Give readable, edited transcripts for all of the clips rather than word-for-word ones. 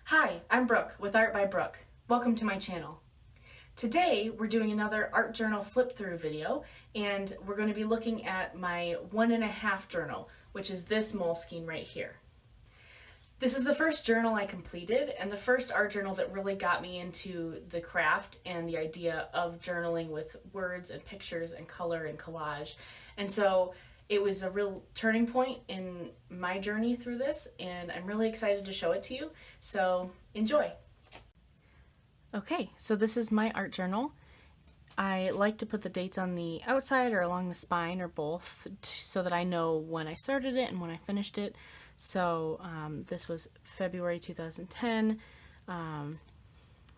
Hi, I'm Brooke with Art by Brooke. Welcome to my channel. Today we're doing another art journal flip through video, and we're going to be looking at my 1.5 journal, which is this Moleskine right here. This is the first journal I completed and the first art journal that really got me into the craft and the idea of journaling with words and pictures and color and collage. And so it was a real turning point in my journey through this, and I'm really excited to show it to you. So enjoy. Okay, so this is my art journal. I like to put the dates on the outside or along the spine or both so that I know when I started it and when I finished it. So this was February 2010,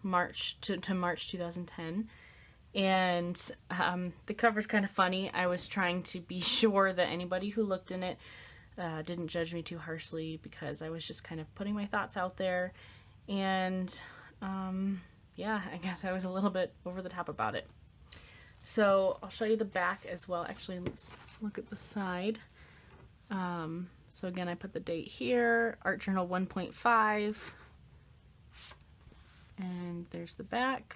March to March 2010. And the cover's kind of funny. I was trying to be sure that anybody who looked in it didn't judge me too harshly, because I was just kind of putting my thoughts out there. And yeah, I guess I was a little bit over the top about it. So I'll show you the back as well. Actually, let's look at the side. So again, I put the date here, Art Journal 1.5, and there's the back.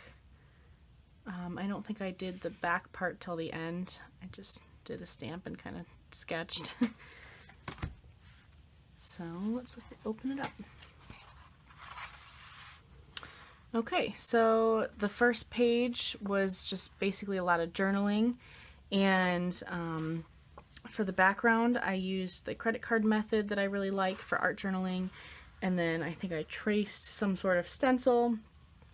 I don't think I did the back part till the end. I just did a stamp and kind of sketched. So let's open it up. Okay, so the first page was just basically a lot of journaling, and for the background I used the credit card method that I really like for art journaling, and then I think I traced some sort of stencil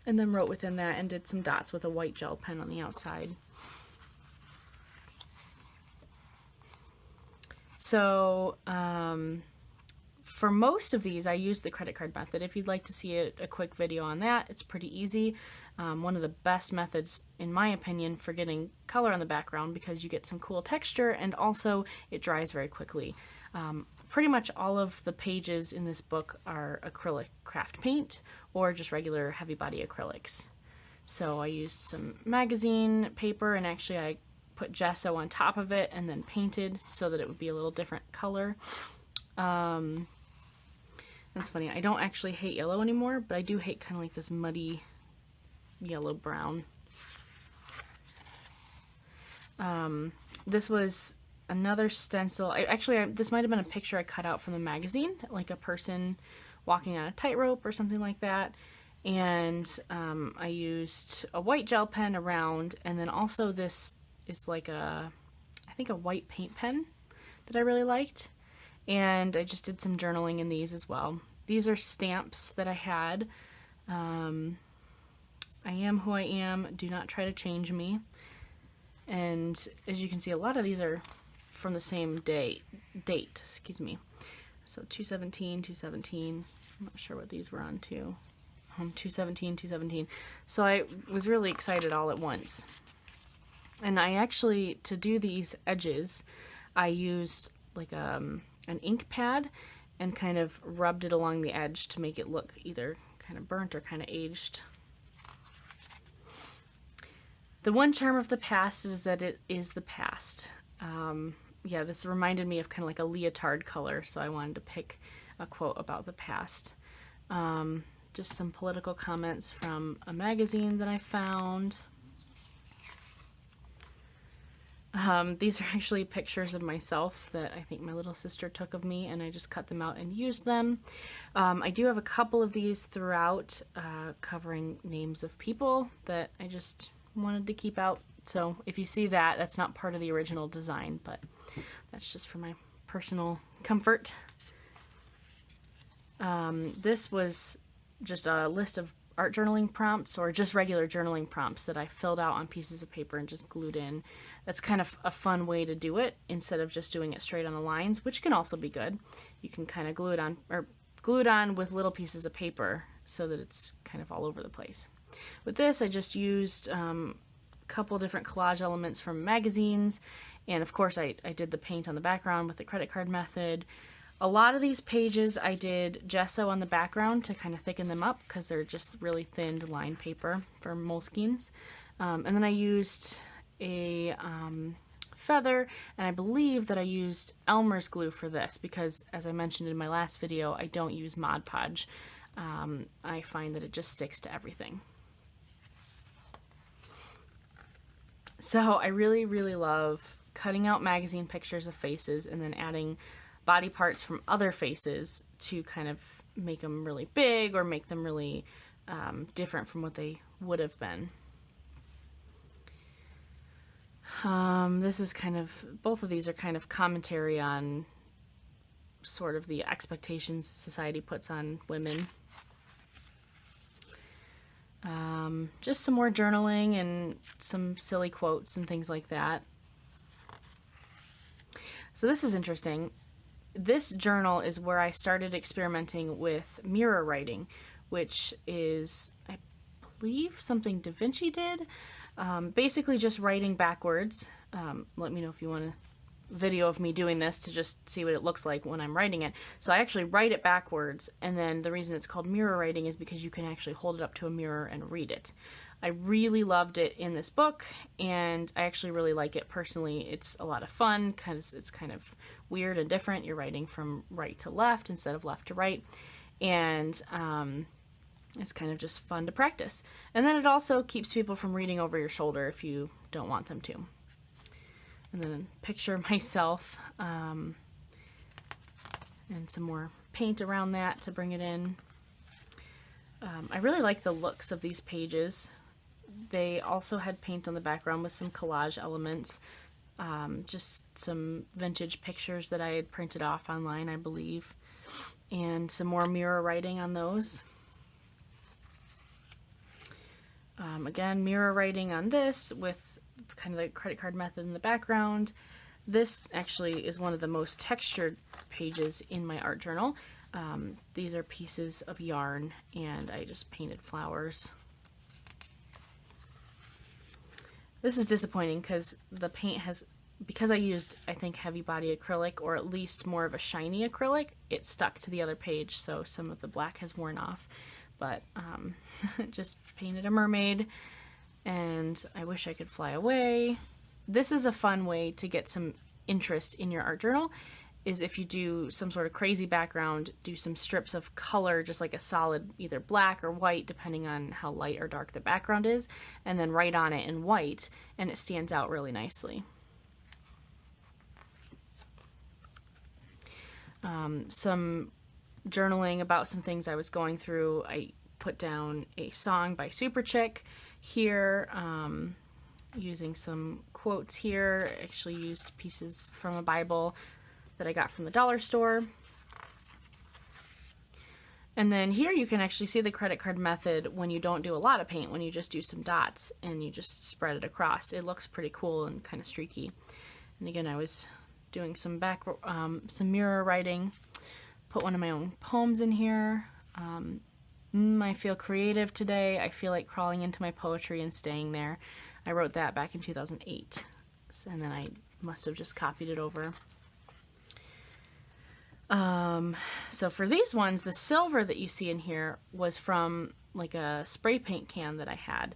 and then wrote within that and did some dots with a white gel pen on the outside. So for most of these I used the credit card method. If you'd like to see a quick video on that, it's pretty easy. One of the best methods, in my opinion, for getting color on the background, because you get some cool texture and also it dries very quickly. Pretty much all of the pages in this book are acrylic craft paint or just regular heavy body acrylics. So I used some magazine paper, and actually I put gesso on top of it and then painted so that it would be a little different color. That's funny, I don't actually hate yellow anymore, but I do hate kind of like this muddy yellow brown. This was another stencil. This might have been a picture I cut out from the magazine, like a person walking on a tightrope or something like that. And I used a white gel pen around, and then also this is like I think a white paint pen that I really liked. And I just did some journaling in these as well. These are stamps that I had. I am who I am. Do not try to change me. And as you can see, a lot of these are from the same date, excuse me. So 217, 217. I'm not sure what these were on too. 217, 217. So I was really excited all at once. And I actually, to do these edges, I used like an ink pad and kind of rubbed it along the edge to make it look either kind of burnt or kind of aged. The one charm of the past is that it is the past. Yeah, this reminded me of kind of like a leotard color, so I wanted to pick a quote about the past. Just some political comments from a magazine that I found. These are actually pictures of myself that I think my little sister took of me, and I just cut them out and used them. I do have a couple of these throughout, covering names of people that I just wanted to keep out. So if you see that, that's not part of the original design, but that's just for my personal comfort. This was just a list of art journaling prompts, or just regular journaling prompts that I filled out on pieces of paper and just glued in. That's kind of a fun way to do it, instead of just doing it straight on the lines, which can also be good. You can kind of glue it on, or glue it on with little pieces of paper so that it's kind of all over the place. With this, I just used a couple different collage elements from magazines, and of course I did the paint on the background with the credit card method. A lot of these pages I did gesso on the background to kind of thicken them up, because they're just really thinned lined paper for Moleskines. And then I used a feather, and I believe that I used Elmer's glue for this, because as I mentioned in my last video, I don't use Mod Podge. I find that it just sticks to everything. So I really, really love cutting out magazine pictures of faces and then adding body parts from other faces to kind of make them really big or make them really different from what they would have been. This is kind of, both of these are kind of commentary on sort of the expectations society puts on women. Just some more journaling and some silly quotes and things like that. So this is interesting. This journal is where I started experimenting with mirror writing, which is, I believe, something Da Vinci did. Basically just writing backwards. Let me know if you want a video of me doing this to just see what it looks like when I'm writing it. So I actually write it backwards, and then the reason it's called mirror writing is because you can actually hold it up to a mirror and read it. I really loved it in this book, and I actually really like it personally. It's a lot of fun because it's kind of weird and different. You're writing from right to left instead of left to right, and it's kind of just fun to practice. And then it also keeps people from reading over your shoulder if you don't want them to. And then a picture of myself, and some more paint around that to bring it in. I really like the looks of these pages. They also had paint on the background with some collage elements. Just some vintage pictures that I had printed off online, I believe. And some more mirror writing on those. Again, mirror writing on this with kind of the credit card method in the background. This actually is one of the most textured pages in my art journal. These are pieces of yarn, and I just painted flowers. This is disappointing because the paint has, because I used, I think, heavy body acrylic, or at least more of a shiny acrylic, it stuck to the other page, so some of the black has worn off. But just painted a mermaid, and I wish I could fly away. This is a fun way to get some interest in your art journal, is if you do some sort of crazy background, do some strips of color, just like a solid either black or white, depending on how light or dark the background is, and then write on it in white, and it stands out really nicely. Some journaling about some things I was going through. I put down a song by Super Chick here, using some quotes here. I actually used pieces from a Bible that I got from the dollar store. And then here you can actually see the credit card method when you don't do a lot of paint, when you just do some dots and you just spread it across. It looks pretty cool and kind of streaky. And again, I was doing some mirror writing. Put one of my own poems in here. I feel creative today. I feel like crawling into my poetry and staying there. I wrote that back in 2008, and then I must have just copied it over. So for these ones, the silver that you see in here was from like a spray paint can that I had.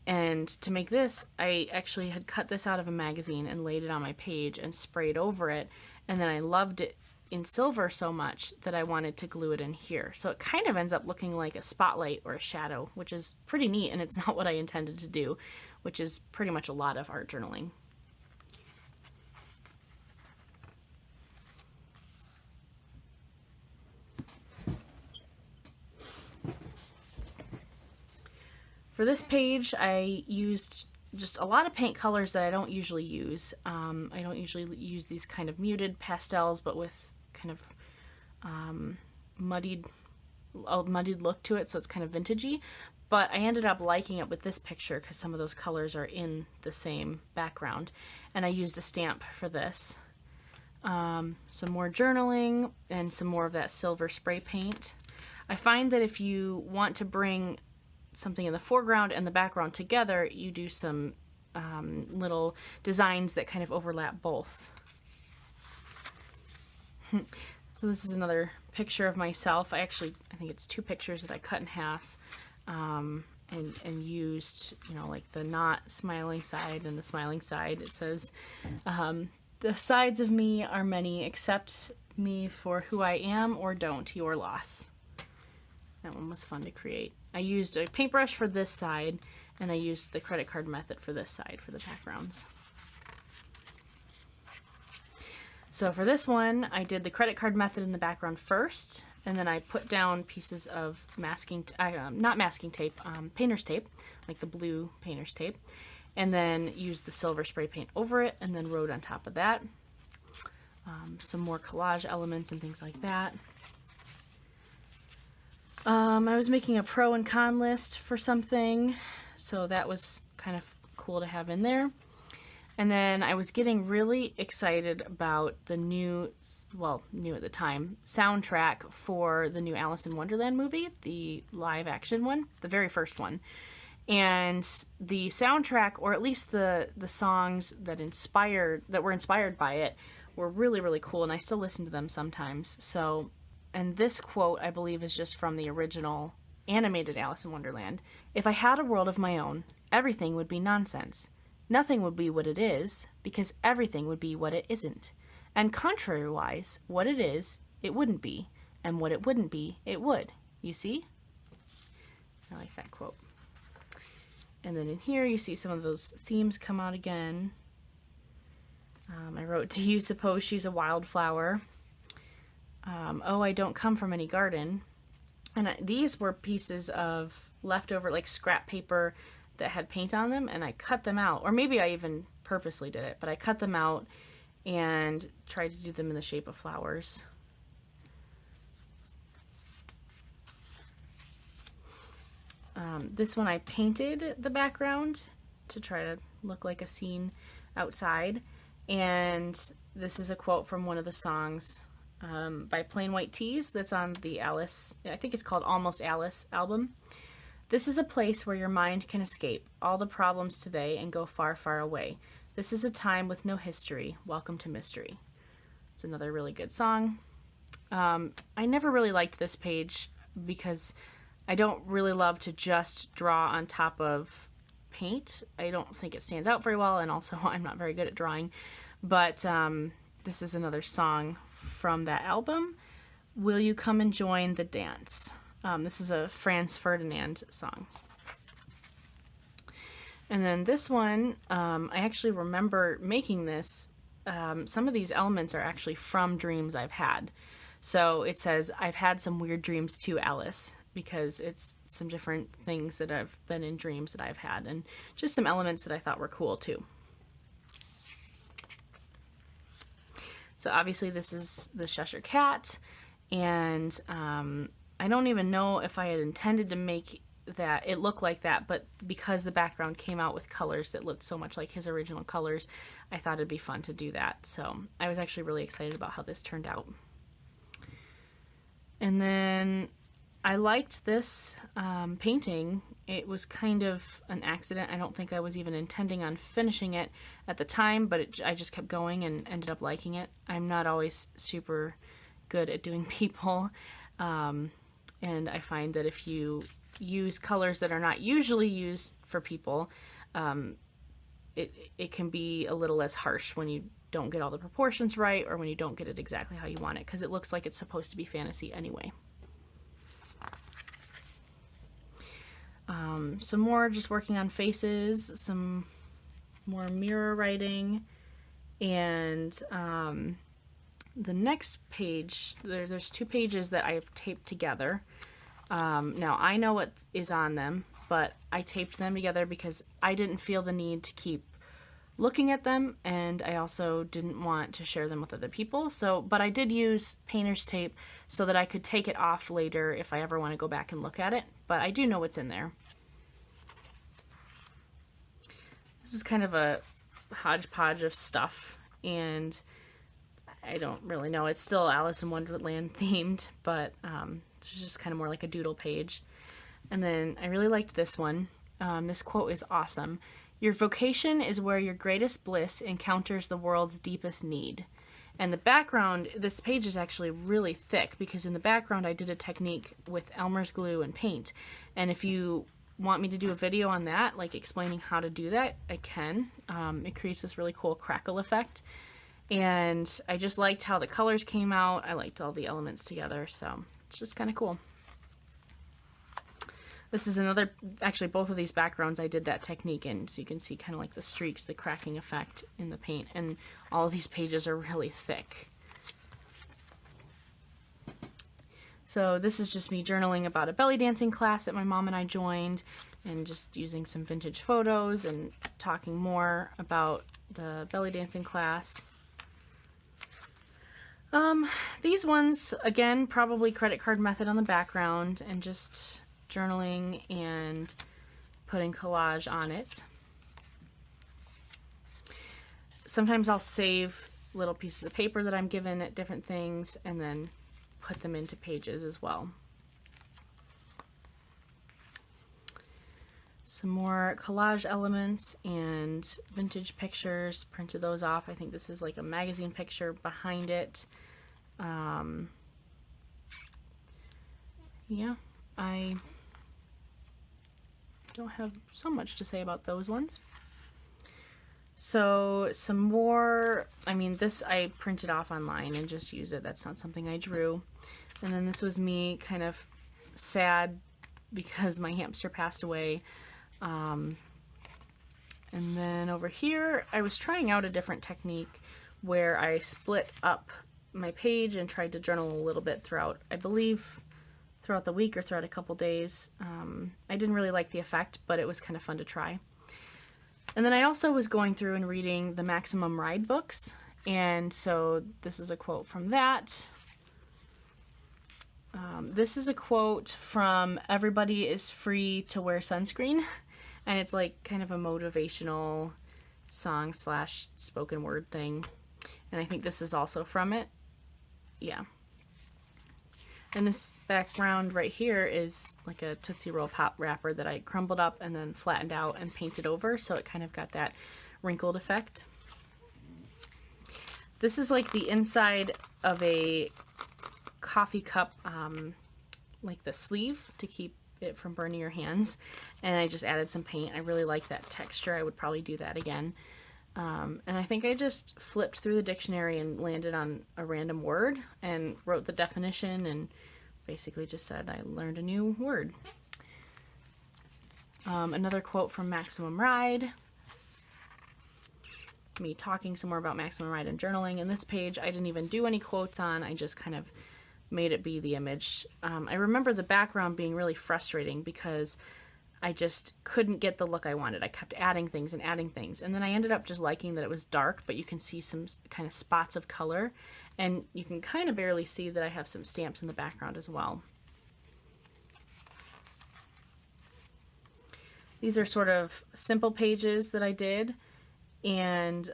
And to make this, I actually had cut this out of a magazine and laid it on my page and sprayed over it. And then I loved it in silver so much that I wanted to glue it in here. So it kind of ends up looking like a spotlight or a shadow, which is pretty neat, and it's not what I intended to do, which is pretty much a lot of art journaling. For this page, I used just a lot of paint colors that I don't usually use. I don't usually use these kind of muted pastels, but with kind of muddied look to it, so it's kind of vintagey. But I ended up liking it with this picture because some of those colors are in the same background. And I used a stamp for this. Some more journaling and some more of that silver spray paint. I find that if you want to bring something in the foreground and the background together, you do some little designs that kind of overlap both. So this is another picture of myself. I think it's two pictures that I cut in half, and used, like the not smiling side and the smiling side. It says, the sides of me are many, accept me for who I am or don't, your loss. That one was fun to create. I used a paintbrush for this side, and I used the credit card method for this side for the backgrounds. So for this one, I did the credit card method in the background first, and then I put down pieces of not masking tape, painter's tape, like the blue painter's tape, and then used the silver spray paint over it, and then wrote on top of that. Some more collage elements and things like that. I was making a pro and con list for something, so that was kind of cool to have in there. And then I was getting really excited about the new at the time, soundtrack for the new Alice in Wonderland movie, the live action one, the very first one. And the soundtrack, or at least the songs that were inspired by it, were really, really cool, and I still listen to them sometimes. So, and this quote, I believe, is just from the original animated Alice in Wonderland. "If I had a world of my own, everything would be nonsense. Nothing would be what it is, because everything would be what it isn't. And contrary-wise, what it is, it wouldn't be, and what it wouldn't be, it would. You see?" I like that quote. And then in here, you see some of those themes come out again. I wrote, "Do you suppose she's a wildflower?" "Oh, I don't come from any garden." And these were pieces of leftover, like, scrap paper that had paint on them, and I cut them out. Or maybe I even purposely did it, but I cut them out and tried to do them in the shape of flowers. This one I painted the background to try to look like a scene outside. And this is a quote from one of the songs by Plain White Tees that's on the Alice, I think it's called Almost Alice album. "This is a place where your mind can escape all the problems today and go far, far away. This is a time with no history. Welcome to mystery." It's another really good song. I never really liked this page because I don't really love to just draw on top of paint. I don't think it stands out very well, and also I'm not very good at drawing. But this is another song from that album, "Will You Come and Join the Dance?" This is a Franz Ferdinand song. And then this one, I actually remember making this. Some of these elements are actually from dreams I've had. So it says, "I've had some weird dreams too, Alice," because it's some different things that have been in dreams that I've had, and just some elements that I thought were cool too. So obviously this is the Cheshire Cat, and I don't even know if I had intended to make that it look like that, but because the background came out with colors that looked so much like his original colors, I thought it'd be fun to do that. So I was actually really excited about how this turned out. And then I liked this painting. It was kind of an accident. I don't think I was even intending on finishing it at the time, but I just kept going and ended up liking it. I'm not always super good at doing people, and I find that if you use colors that are not usually used for people, it can be a little less harsh when you don't get all the proportions right, or when you don't get it exactly how you want it, because it looks like it's supposed to be fantasy anyway. Some more just working on faces, some more mirror writing, and the next page, there's two pages that I've taped together. Now I know what is on them, but I taped them together because I didn't feel the need to keep looking at them, and I also didn't want to share them with other people. But I did use painter's tape so that I could take it off later if I ever want to go back and look at it, but I do know what's in there. This is kind of a hodgepodge of stuff, and I don't really know. It's still Alice in Wonderland themed, but it's just kind of more like a doodle page. And then I really liked this one. This quote is awesome. "Your vocation is where your greatest bliss encounters the world's deepest need." And the background, this page is actually really thick because in the background I did a technique with Elmer's glue and paint. And if you want me to do a video on that, like explaining how to do that, I can. It creates this really cool crackle effect. And I just liked how the colors came out. I liked all the elements together, so it's just kind of cool. This is another, actually both of these backgrounds I did that technique in, so you can see kind of like the streaks, the cracking effect in the paint, and all of these pages are really thick. So this is just me journaling about a belly dancing class that my mom and I joined, and just using some vintage photos and talking more about the belly dancing class. These ones, again, probably credit card method on the background, and just journaling and putting collage on it. Sometimes I'll save little pieces of paper that I'm given at different things and then put them into pages as well. Some more collage elements and vintage pictures, printed those off. I think this is like a magazine picture behind it. Yeah, I don't have so much to say about those ones. So some more, I mean, this I printed off online and just used it. That's not something I drew. And then this was me kind of sad because my hamster passed away. And then over here, I was trying out a different technique where I split up my page and tried to journal a little bit throughout, I believe, throughout the week or throughout a couple days. I didn't really like the effect, but it was kind of fun to try. And then I also was going through and reading the Maximum Ride books, and so this is a quote from that. This is a quote from Everybody is Free to Wear Sunscreen, and it's like kind of a motivational song slash spoken word thing, and I think this is also from it. Yeah. And this background right here is like a Tootsie Roll Pop wrapper that I crumbled up and then flattened out and painted over, so it kind of got that wrinkled effect. This is like the inside of a coffee cup, like the sleeve to keep it from burning your hands, and I just added some paint. I really like that texture. I would probably do that again. And I think I just flipped through the dictionary and landed on a random word and wrote the definition and basically just said I learned a new word. Another quote from Maximum Ride. Me talking some more about Maximum Ride and journaling. And this page I didn't even do any quotes on. I just kind of made it be the image. I remember the background being really frustrating because I just couldn't get the look I wanted. I kept adding things, and then I ended up just liking that it was dark, but you can see some kind of spots of color, and you can kind of barely see that I have some stamps in the background as well. These are sort of simple pages that I did, and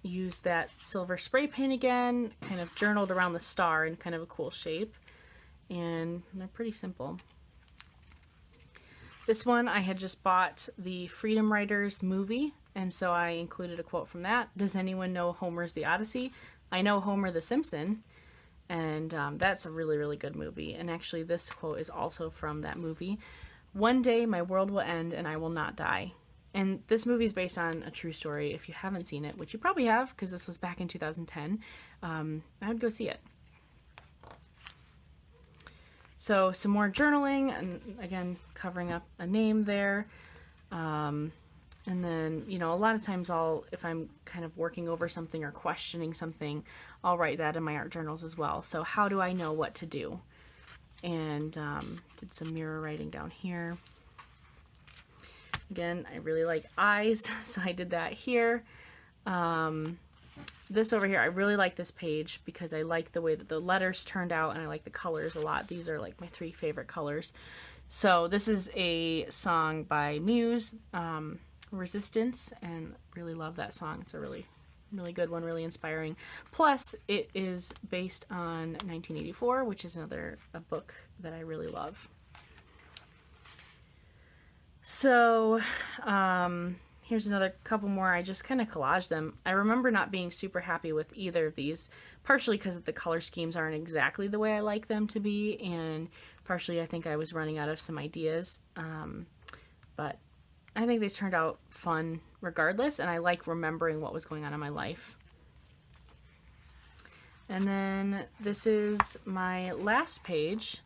used that silver spray paint again, kind of journaled around the star in kind of a cool shape, and they're pretty simple. This one, I had just bought the Freedom Writers movie, and so I included a quote from that. Does anyone know Homer's The Odyssey? I know Homer the Simpson, and that's a really, really good movie. And actually, this quote is also from that movie. One day, my world will end, and I will not die. And this movie is based on a true story. If you haven't seen it, which you probably have, because this was back in 2010, I would go see it. So some more journaling, and again, covering up a name there. And then, you know, a lot of times if I'm kind of working over something or questioning something, I'll write that in my art journals as well. So how do I know what to do? And did some mirror writing down here. Again, I really like eyes, so I did that here. This over here, I really like this page because I like the way that the letters turned out, and I like the colors a lot. These are like my 3 favorite colors. So this is a song by Muse, Resistance, and really love that song. It's a really, really good one, really inspiring. Plus, it is based on 1984, which is a book that I really love. So, here's another couple more. I just kind of collaged them. I remember not being super happy with either of these, partially because the color schemes aren't exactly the way I like them to be, and partially I think I was running out of some ideas. But I think these turned out fun regardless, and I like remembering what was going on in my life. And then this is my last page,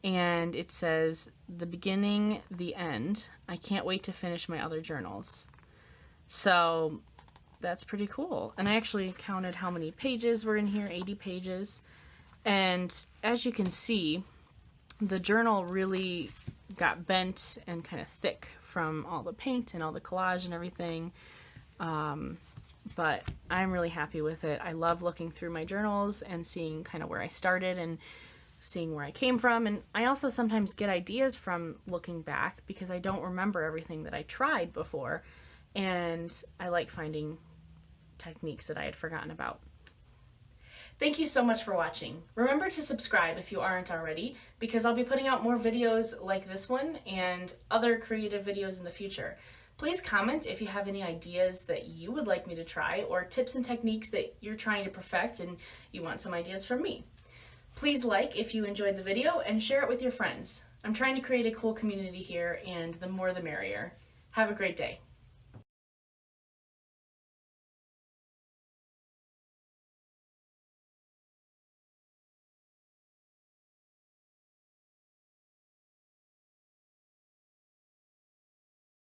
and it says the beginning, the end. I can't wait to finish my other journals. So that's pretty cool. And I actually counted how many pages were in here, 80 pages. And as you can see, the journal really got bent and kind of thick from all the paint and all the collage and everything. But I'm really happy with it. I love looking through my journals and seeing kind of where I started and seeing where I came from. And I also sometimes get ideas from looking back because I don't remember everything that I tried before. And I like finding techniques that I had forgotten about. Thank you so much for watching. Remember to subscribe if you aren't already, because I'll be putting out more videos like this one and other creative videos in the future. Please comment if you have any ideas that you would like me to try, or tips and techniques that you're trying to perfect and you want some ideas from me. Please like if you enjoyed the video and share it with your friends. I'm trying to create a cool community here, and the more the merrier. Have a great day.